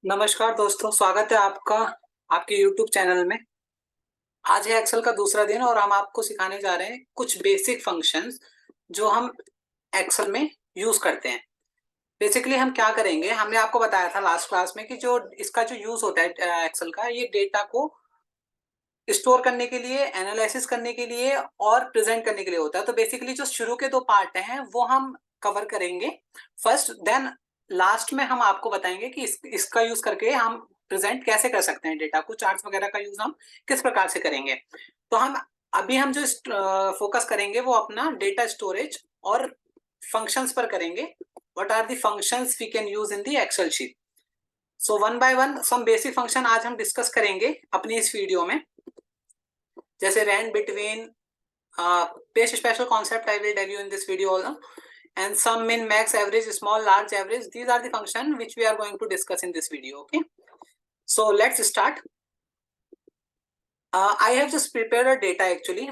नमस्कार दोस्तों, स्वागत है आपका आपके YouTube चैनल में। आज है एक्सेल का दूसरा दिन और हम आपको सिखाने जा रहे हैं कुछ बेसिक फंक्शंस जो हम एक्सेल में यूज करते हैं। बेसिकली हम क्या करेंगे, हमने आपको बताया था लास्ट क्लास में कि जो इसका जो यूज होता है एक्सेल का, ये डेटा को स्टोर करने के लिए, एनालिसिस करने के लिए और प्रेजेंट करने के लिए होता है। तो बेसिकली जो शुरू के दो पार्ट हैं वो हम कवर करेंगे फर्स्ट, देन लास्ट में हम आपको बताएंगे कि इसका यूज करके हम प्रेजेंट कैसे कर सकते हैं, डेटा को चार्ट्स वगैरह का यूज हम किस प्रकार से करेंगे। तो हम जो फोकस करेंगे वो अपना डेटा स्टोरेज और फंक्शंस पर करेंगे। What are the functions we can use in the Excel sheet. So one by one some basic function आज हम डिस्कस करेंगे अपनी इस वीडियो में। जैसे rand between, base special concept I will tell you in this video also, and sum, min, max, average, small, large, average. These are the function which we are going to discuss in this video. Okay, so let's start. I have just prepared a data actually.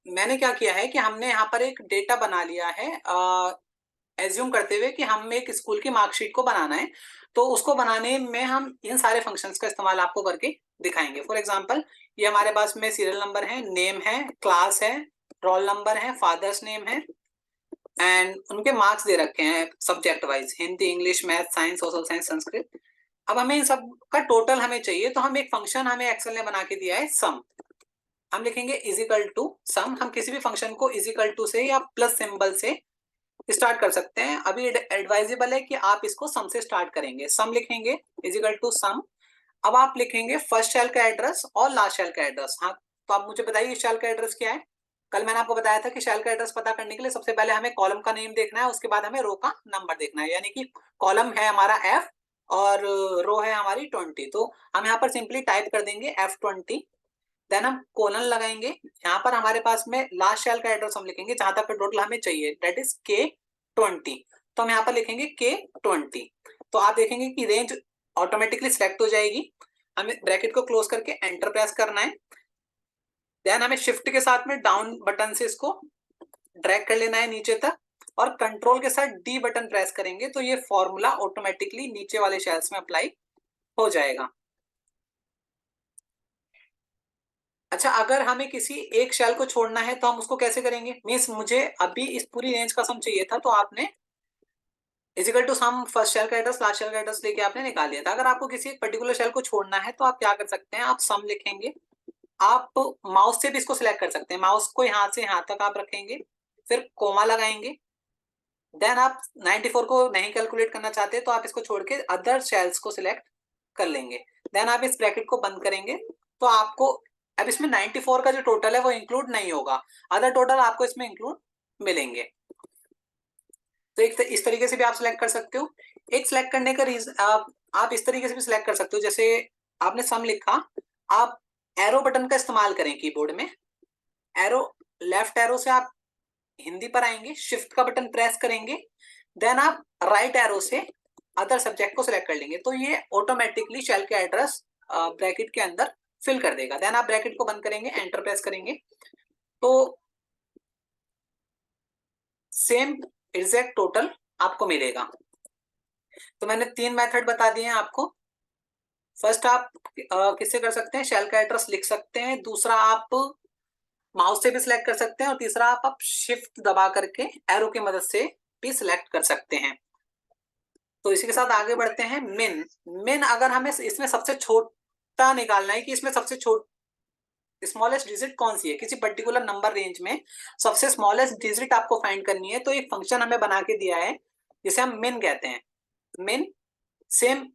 मैंने क्या किया है कि हमने यहाँ पर एक data बना लिया है, एज्यूम करते हुए कि हम एक स्कूल की मार्कशीट को बनाना है। तो उसको बनाने में हम इन सारे फंक्शंस का इस्तेमाल आपको करके दिखाएंगे। फॉर एग्जांपल, ये हमारे पास में सीरियल नंबर है, नेम है, क्लास है, रोल नंबर है, फादर्स नेम है एंड उनके मार्क्स दे रखे हैं subject wise, Hindi, English, math, science, social science, Sanskrit. अब हमें इन सब का टोटल हमें चाहिए, तो हम एक फंक्शन हमें एक्सेल ने बना के दिया है सम। हम लिखेंगे इजिकल टू सम। हम किसी भी फंक्शन को इजिकल टू से या प्लस सिंबल से स्टार्ट कर सकते हैं। अभी एडवाइजेबल है कि आप इसको सम से स्टार्ट करेंगे। सम लिखेंगे इजिकल टू सम। अब आप लिखेंगे फर्स्ट शेल का एड्रेस और लास्ट शेल का एड्रेस। हाँ, तो आप मुझे बताइए शेल का एड्रेस क्या है। कल मैंने आपको बताया था कि शेल का एड्रेस पता करने के लिए सबसे पहले हमें कॉलम का नेम देखना है, उसके बाद हमें रो का नंबर देखना है। यानी कि कॉलम है हमारा F और रो है हमारी 20। तो हम यहाँ पर सिंपली टाइप कर देंगे F20, देन हम कोलन लगाएंगे। यहाँ पर हमारे पास में लास्ट शेल का एड्रेस हम लिखेंगे जहां तक टोटल हमें चाहिए, दैट इज K20। तो हम यहाँ पर लिखेंगे K20। तो आप देखेंगे कि रेंज ऑटोमेटिकली सिलेक्ट हो जाएगी। हमें ब्रैकेट को क्लोज करके एंटर प्रेस करना है। देन हमें शिफ्ट के साथ में डाउन बटन से इसको ड्रैग कर लेना है नीचे तक और कंट्रोल के साथ डी बटन प्रेस करेंगे तो ये फॉर्मूला ऑटोमेटिकली नीचे वाले शेल्स में अप्लाई हो जाएगा। अच्छा, अगर हमें किसी एक शेल को छोड़ना है तो हम उसको कैसे करेंगे। मीन्स मुझे अभी इस पूरी रेंज का सम चाहिए था, तो आपने is equal to sum first cell का एड्रेस लास्ट शेल का एड्रेस लेके आपने निकाल लिया था। अगर आपको किसी एक पर्टिकुलर शेल को छोड़ना है तो आप क्या कर सकते हैं, आप सम लिखेंगे। आप माउस से भी इसको सिलेक्ट कर सकते हैं। माउस को यहाँ से यहाँ तक आप रखेंगे, फिर कोमा लगाएंगे। देन आप 94 को नहीं कैलकुलेट करना चाहते तो आप इसको छोड़ के अदर शेल्स को सिलेक्ट कर लेंगे। देन आप इस ब्रैकेट को बंद करेंगे तो आपको अब इसमें 94 का जो टोटल है वो इंक्लूड नहीं होगा, अदर टोटल आपको इसमें इंक्लूड मिलेंगे। तो एक इस तरीके से भी आप सिलेक्ट कर सकते हो। एक सिलेक्ट करने का रीजन आप इस तरीके से भी सिलेक्ट कर सकते हो। जैसे आपने सम लिखा, आप एरो बटन का इस्तेमाल करें कीबोर्ड में। एरो, लेफ्ट एरो से आप हिंदी पर आएंगे, शिफ्ट का बटन प्रेस करेंगे, देन आप राइट एरो से अदर सब्जेक्ट को सिलेक्ट कर लेंगे तो ये ऑटोमेटिकली शेल के एड्रेस ब्रैकेट के अंदर फिल कर देगा। देन आप ब्रैकेट को बंद करेंगे, एंटर प्रेस करेंगे तो सेम एग्जैक्ट टोटल आपको मिलेगा। तो मैंने 3 मेथड बता दिए हैं आपको। फर्स्ट आप किससे कर सकते हैं, शेल का एड्रेस लिख सकते हैं। दूसरा आप माउस से भी सिलेक्ट कर सकते हैं और तीसरा आप शिफ्ट दबा करके एरो की मदद से भी सिलेक्ट कर सकते हैं। तो इसी के साथ आगे बढ़ते हैं। मिन, मिन अगर हमें इसमें सबसे छोटा निकालना है कि इसमें सबसे छोट स्मॉलेस्ट डिजिट कौन सी है, किसी पर्टिकुलर नंबर रेंज में सबसे स्मॉलेस्ट डिजिट आपको फाइंड करनी है, तो एक फंक्शन हमें बना के दिया है जिसे हम मिन कहते हैं। मिन सेम,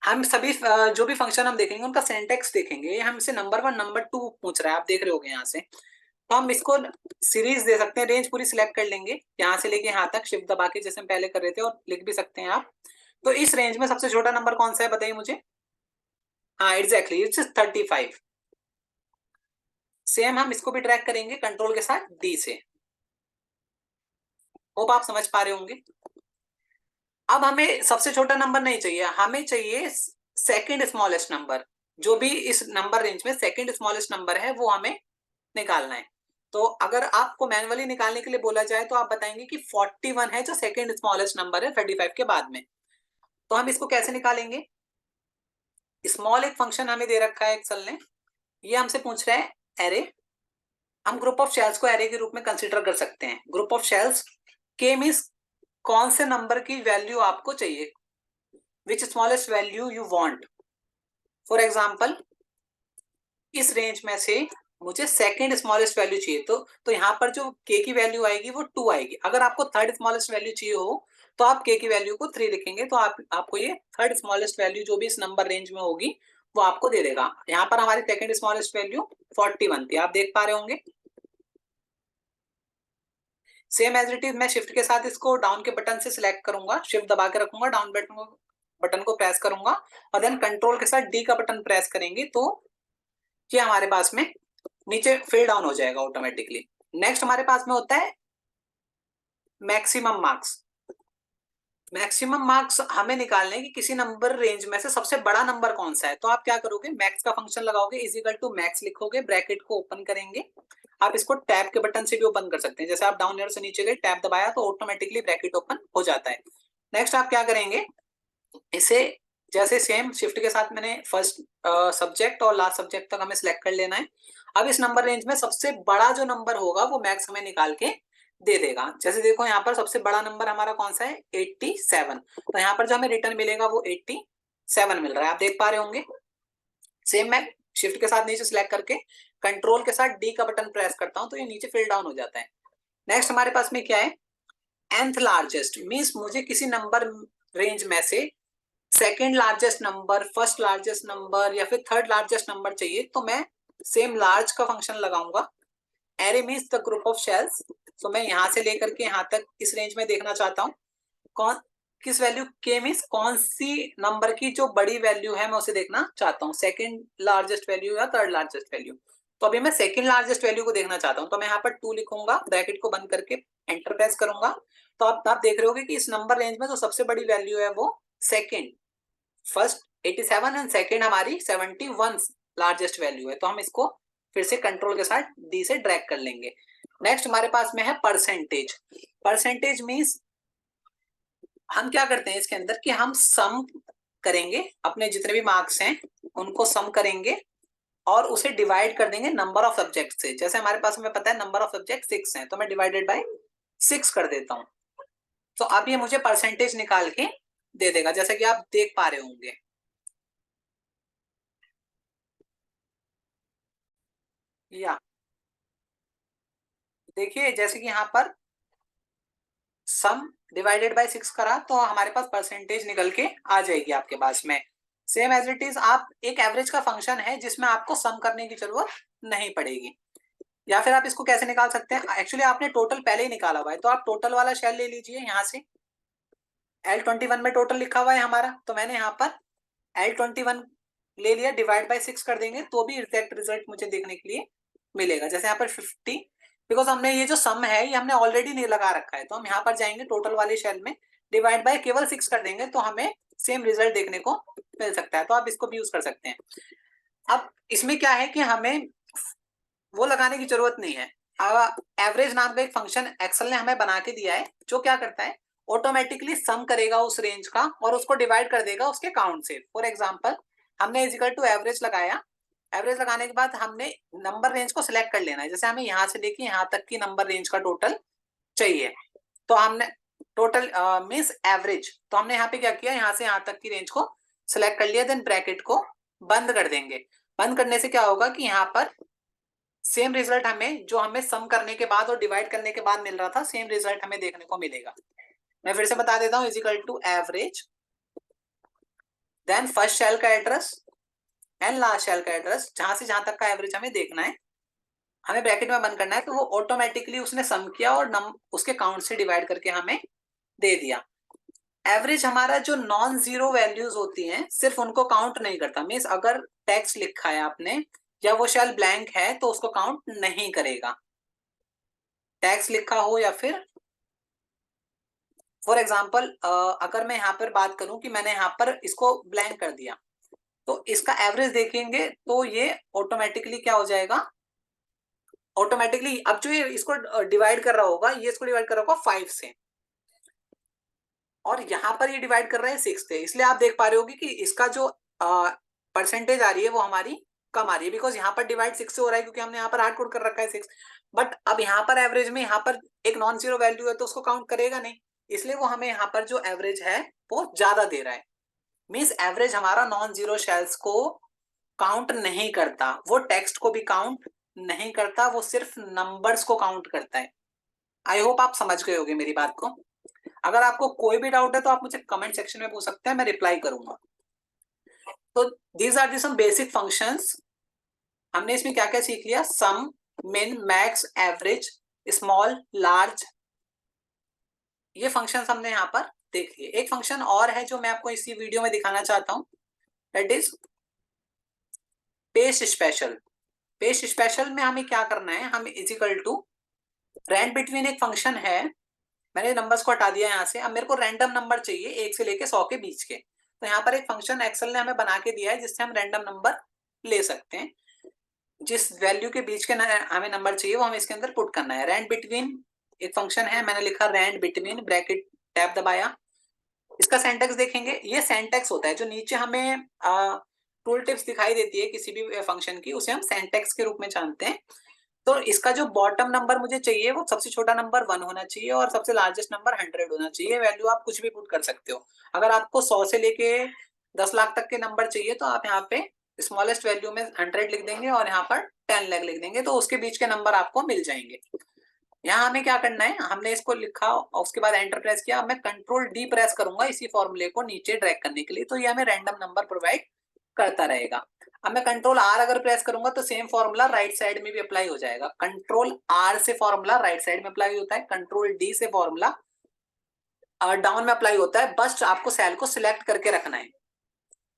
हम सभी जो भी फंक्शन हम देखेंगे उनका सिंटैक्स देखेंगे। ये हमसे नंबर 1 नंबर 2 पूछ रहा है, आप देख रहे होगे यहाँ से। तो हम इसको सीरीज दे सकते हैं, रेंज पूरी सिलेक्ट कर लेंगे यहाँ से लेके यहाँ तक शिफ्ट दबा के, जैसे हम पहले कर रहे थे, और लिख भी सकते हैं आप। तो इस रेंज में सबसे छोटा नंबर कौन सा है बताइए मुझे। हाँ एग्जैक्टली, इट्स 35। सेम हम इसको भी ट्रैक करेंगे कंट्रोल के साथ डी से। होप आप समझ पा रहे होंगे। अब हमें सबसे छोटा नंबर नहीं चाहिए, हमें चाहिए सेकंड स्मॉलेस्ट नंबर। जो भी इस नंबर रेंज में सेकंड स्मॉलेस्ट नंबर है वो हमें निकालना है। तो अगर आपको मैन्युअली निकालने के लिए बोला जाए तो आप बताएंगे कि 41 है जो सेकंड स्मॉलेस्ट नंबर है 35 के बाद में। तो हम इसको कैसे निकालेंगे, स्मॉल एक फंक्शन हमें दे रखा है एक्सेल ने, ये हमसे पूछ रहा है एरे। हम ग्रुप ऑफ शेल्स को एरे के रूप में कंसीडर कर सकते हैं। ग्रुप ऑफ शेल्स के मींस कौन से नंबर की वैल्यू आपको चाहिए, which smallest value you want. For example इस रेंज में से मुझे सेकंड स्मॉलेस्ट वैल्यू चाहिए, तो यहाँ पर जो के की वैल्यू आएगी वो 2 आएगी। अगर आपको थर्ड स्मॉलेस्ट वैल्यू चाहिए हो तो आप के की वैल्यू को 3 लिखेंगे, तो आपको ये थर्ड स्मॉलेस्ट वैल्यू जो भी इस नंबर रेंज में होगी वो आपको दे देगा। यहाँ पर हमारी सेकंड स्मॉलेस्ट वैल्यू 41 थी, आप देख पा रहे होंगे। सेम एज इट इज मैं शिफ्ट के साथ इसको डाउन के बटन से सिलेक्ट करूंगा, शिफ्ट दबा के रखूंगा, डाउन बटन को प्रेस करूंगा और देन कंट्रोल के साथ डी का बटन प्रेस करेंगे तो ये हमारे पास में नीचे फिल डाउन हो जाएगा ऑटोमेटिकली। नेक्स्ट हमारे पास में होता है मैक्सिमम मार्क्स। मैक्सिमम मार्क्स हमें निकालने की किसी नंबर रेंज में से सबसे बड़ा नंबर कौन सा है, तो आप क्या करोगे, मैक्स का फंक्शन लगाओगे, इज इक्वल टू मैक्स लिखोगे, ब्रैकेट को ओपन करेंगे। आप इसको टैब के बटन से भी ओपन कर सकते हैं, जैसे आप डाउन एरो से नीचे गए, टैब दबाया तो ऑटोमेटिकली ब्रैकेट ओपन हो जाता है। नेक्स्ट आप क्या करेंगे, इसे जैसे सेम शिफ्ट के साथ मैंने फर्स्ट सब्जेक्ट और लास्ट सब्जेक्ट तक हमें सिलेक्ट कर लेना है। अब इस नंबर रेंज में सबसे बड़ा जो नंबर होगा वो मैक्स हमें निकाल के दे देगा। जैसे देखो यहाँ पर सबसे बड़ा नंबर हमारा कौन सा है, 87। तो यहाँ पर जो हमें रिटर्न मिलेगा वो 87 मिल रहा है, आप देख पा रहे होंगे। सेम मैं शिफ्ट के साथ नीचे सिलेक्ट करके कंट्रोल के साथ डी का बटन प्रेस करता हूँ तो ये नीचे फिल डाउन हो जाता है। नेक्स्ट हमारे पास में क्या है, nth लार्जेस्ट मींस मुझे किसी नंबर रेंज में से second largest number, first largest number या फिर थर्ड लार्जेस्ट नंबर चाहिए, तो मैं सेम लार्ज का फंक्शन लगाऊंगा। Array means the group of shells, तो मैं यहां से लेकर के यहां तक इस रेंज में देखना चाहता हूँ कौन किस वैल्यू के मींस कौन सी नंबर की जो बड़ी वैल्यू है मैं उसे देखना चाहता हूँ, सेकंड लार्जेस्ट वैल्यू या थर्ड लार्जेस्ट वैल्यू। तो अभी मैं सेकंड लार्जेस्ट वैल्यू को देखना चाहता हूँ, तो मैं यहाँ पर 2 लिखूंगा, ब्रैकेट को बंद करके एंटर प्रेस करूंगा। तो आप देख रहे होगे कि इस नंबर रेंज में जो सबसे बड़ी वैल्यू है वो सेकंड, फर्स्ट 87 एंड सेकंड हमारी 71 लार्जेस्ट वैल्यू है। तो हम इसको फिर से कंट्रोल के साथ डी से ड्रैग कर लेंगे। नेक्स्ट हमारे पास में है परसेंटेज। परसेंटेज मींस हम क्या करते हैं इसके अंदर कि हम सम करेंगे, अपने जितने भी मार्क्स हैं उनको सम करेंगे और उसे डिवाइड कर देंगे नंबर ऑफ सब्जेक्ट से। जैसे हमारे पास में पता है नंबर ऑफ सब्जेक्ट 6 हैं, तो मैं डिवाइडेड बाय 6 कर देता हूं, तो अब ये मुझे परसेंटेज निकाल के दे देगा, जैसा कि आप देख पा रहे होंगे। या देखिए जैसे कि यहाँ पर सम डिवाइडेड बाय 6 करा तो हमारे पास परसेंटेज निकल के आ जाएगी आपके पास में। सेम एज इट इज आप एक एवरेज का फंक्शन है जिसमें आपको सम करने की जरूरत नहीं पड़ेगी। या फिर आप इसको कैसे निकाल सकते हैं, एक्चुअली आपने टोटल पहले ही निकाला हुआ है, तो आप टोटल वाला शेल ले लीजिए यहाँ से। L21 में टोटल लिखा हुआ है हमारा, तो मैंने यहाँ पर L21 ले लिया, डिवाइड बाय 6 कर देंगे तो भी एग्जैक्ट रिजल्ट मुझे देखने के लिए मिलेगा। जैसे यहाँ पर 50, बिकॉज हमने ये जो सम है ये हमने ऑलरेडी नहीं लगा रखा है, तो हम यहाँ पर जाएंगे टोटल वाले शेल में, डिवाइड बाय केवल 6 कर देंगे तो हमें सेम रिजल्ट देखने को मिल सकता है। तो आप इसको भी यूज कर सकते हैं। अब इसमें क्या है कि हमें वो लगाने की जरूरत नहीं है। एवरेज नाम का एक फंक्शन एक्सेल ने हमें बना के दिया है जो क्या करता है, ऑटोमेटिकली सम करेगा उस रेंज का और उसको डिवाइड कर देगा उसके काउंट से। फॉर एग्जांपल हमने इज इक्वल टू एवरेज लगाया, एवरेज लगाने के बाद हमने नंबर रेंज को सिलेक्ट कर लेना है। जैसे हमें यहाँ से लेके यहाँ तक की नंबर रेंज का टोटल चाहिए, तो हमने टोटल मींस एवरेज, तो हमने यहाँ पे क्या किया, यहाँ से यहाँ तक की रेंज को सिलेक्ट कर लिया, देन ब्रैकेट को बंद कर देंगे। बंद करने से क्या होगा कि यहाँ पर सेम रिजल्ट हमें जो हमें सम करने के बाद और डिवाइड करने के बाद मिल रहा था, सेम रिजल्ट हमें देखने को मिलेगा। मैं फिर से बता देता हूँ, is equal to average, then first cell का एड्रेस एंड लास्ट शेल का एड्रेस, जहां से जहां तक का एवरेज हमें देखना है, हमें ब्रैकेट में बंद करना है, तो वो ऑटोमेटिकली उसने सम किया और उसके काउंट से डिवाइड करके हमें दे दिया। एवरेज हमारा जो नॉन जीरो वैल्यूज होती हैं सिर्फ उनको काउंट नहीं करता, मीन्स अगर टेक्स्ट लिखा है आपने या वो शेल ब्लैंक है तो उसको काउंट नहीं करेगा। टेक्स्ट लिखा हो या फिर फॉर एग्जाम्पल अगर मैं यहाँ पर बात करूं कि मैंने यहाँ पर इसको ब्लैंक कर दिया, तो इसका एवरेज देखेंगे तो ये ऑटोमेटिकली क्या हो जाएगा, ऑटोमेटिकली अब जो ये इसको डिवाइड कर रहा होगा, ये इसको डिवाइड कर रहा होगा 5 से और यहाँ पर ये डिवाइड कर रहे हैं 6 से, इसलिए आप देख पा रहे होगे कि इसका जो परसेंटेज आ रही है वो हमारी कम आ रही है, बिकॉज यहाँ पर डिवाइड 6 से हो रहा है क्योंकि हमने यहाँ पर हार्ड कोड कर रखा है 6। बट अब यहाँ पर एवरेज में यहाँ पर एक नॉन जीरो वैल्यू है तो उसको काउंट करेगा नहीं, इसलिए वो हमें यहाँ पर जो एवरेज है वो ज्यादा दे रहा है। मीन्स एवरेज हमारा नॉन जीरो शेल्स को काउंट नहीं करता, वो टेक्स्ट को भी काउंट नहीं करता, वो सिर्फ नंबर्स को काउंट करता है। आई होप आप समझ गए होंगे मेरी बात को। अगर आपको कोई भी डाउट है तो आप मुझे कमेंट सेक्शन में पूछ सकते हैं, मैं रिप्लाई करूंगा। तो these are the some basic functions. हमने इसमें क्या क्या सीख लिया? Sum, min, max, average, small, large, ये फंक्शंस हमने यहाँ पर देख लिए। एक फंक्शन और है जो मैं आपको इसी वीडियो में दिखाना चाहता हूँ, that is paste special. Paste special में हमें क्या करना है, हम इजिकल टू रैंड बिटवीन एक फंक्शन है, मैंने नंबर्स को हटा दिया यहाँ से। अब मेरे को रैंडम नंबर चाहिए 1 से लेके 100 के बीच के, तो यहाँ पर एक फंक्शन एक्सेल ने हमें बना के दिया है जिससे हम रैंडम नंबर ले सकते हैं। जिस वैल्यू के बीच के हमें नंबर चाहिए वो हमें इसके अंदर पुट करना है। रैंड बिटवीन एक फंक्शन है, मैंने लिखा रैंड बिटवीन, ब्रैकेट टैब दबाया। इसका सेंटेक्स देखेंगे, ये सेंटेक्स होता है जो नीचे हमें टूल टिप्स दिखाई देती है किसी भी फंक्शन की, उसे हम सेंटेक्स के रूप में जानते हैं। तो इसका जो बॉटम नंबर मुझे चाहिए वो सबसे छोटा नंबर 1 होना चाहिए और सबसे लार्जेस्ट नंबर 100 होना चाहिए। वैल्यू आप कुछ भी पुट कर सकते हो। अगर आपको 100 से लेके 10 लाख तक के नंबर चाहिए तो आप यहाँ पे स्मॉलेस्ट वैल्यू में 100 लिख देंगे और यहाँ पर 10 लाख लिख देंगे, तो उसके बीच के नंबर आपको मिल जाएंगे। यहाँ हमें क्या करना है, हमने इसको लिखा और उसके बाद एंटर प्रेस किया। अब मैं कंट्रोल डी प्रेस करूंगा इसी फॉर्मूले को नीचे ड्रैग करने के लिए, तो ये हमें रैंडम नंबर प्रोवाइड करता रहेगा। अब मैं कंट्रोल आर अगर प्रेस करूंगा तो सेम फॉर्मूला राइट साइड में भी अप्लाई हो जाएगा। कंट्रोल आर से फॉर्मूला राइट साइड में अप्लाई होता है, कंट्रोल डी से फॉर्मूला डाउन में अप्लाई होता है। बस आपको सेल को सिलेक्ट करके रखना है।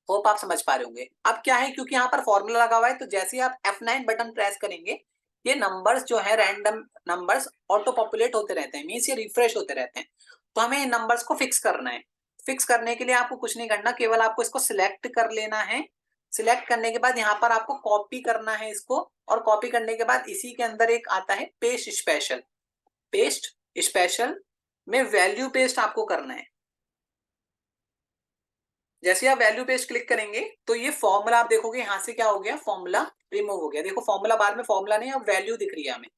होप आप समझ पा रहे होंगे। अब क्या है, क्योंकि यहाँ पर फॉर्मूला लगा हुआ है तो जैसे ही आप F9 बटन प्रेस करेंगे ये नंबर्स जो है रैंडम नंबर्स ऑटो पॉपुलेट होते रहते हैं, मींस ये रिफ्रेश होते रहते हैं। तो हमें इन नंबर्स को फिक्स करना है। फिक्स करने के लिए आपको कुछ नहीं करना, केवल आपको इसको सिलेक्ट कर लेना है। सिलेक्ट करने के बाद यहाँ पर आपको कॉपी करना है इसको, और कॉपी करने के बाद इसी के अंदर एक आता है पेस्ट स्पेशल। पेस्ट स्पेशल में वैल्यू पेस्ट आपको करना है। जैसे आप वैल्यू पेस्ट क्लिक करेंगे तो ये फॉर्मूला आप देखोगे यहाँ से क्या हो गया, फॉर्मूला रिमूव हो गया। देखो फॉर्मूला बार में फॉर्मूला नहीं, अब वैल्यू दिख रही है हमें।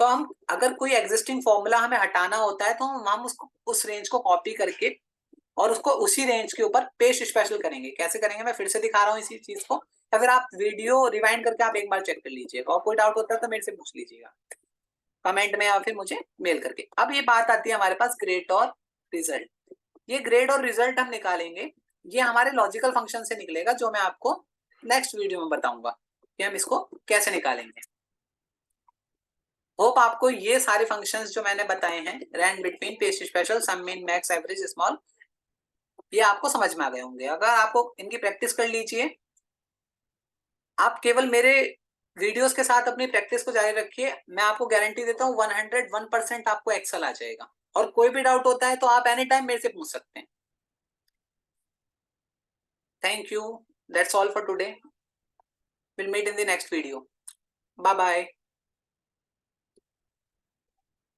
तो हम अगर कोई एग्जिस्टिंग फॉर्मूला हमें हटाना होता है तो हम उसको उस रेंज को कॉपी करके और उसको उसी रेंज के ऊपर पेस्ट स्पेशल करेंगे। कैसे करेंगे मैं फिर से दिखा रहा हूँ इसी चीज को, या फिर आप वीडियो रिवाइंड करके आप एक बार चेक कर लीजिएगा, और कोई डाउट होता है तो मेरे से पूछ लीजिएगा कमेंट में या फिर मुझे मेल करके। अब ये बात आती है हमारे पास ग्रेड और रिजल्ट। ये ग्रेड और रिजल्ट हम निकालेंगे, ये हमारे लॉजिकल फंक्शन से निकलेगा जो मैं आपको नेक्स्ट वीडियो में बताऊंगा कि हम इसको कैसे निकालेंगे। होप आपको ये सारे फंक्शंस जो मैंने बताए हैं, रैंड बिटवीन, पेस्ट स्पेशल, सम, मिन, मैक्स, एवरेज, स्मॉल, ये आपको समझ में आ गए होंगे। अगर आपको इनकी प्रैक्टिस कर लीजिए, आप केवल मेरे वीडियोस के साथ अपनी प्रैक्टिस को जारी रखिए, मैं आपको गारंटी देता हूँ 101% आपको एक्सेल आ जाएगा। और कोई भी डाउट होता है तो आप एनी टाइम मेरे से पूछ सकते हैं। Thank you. That's all for today. We'll meet in the next video. Bye bye.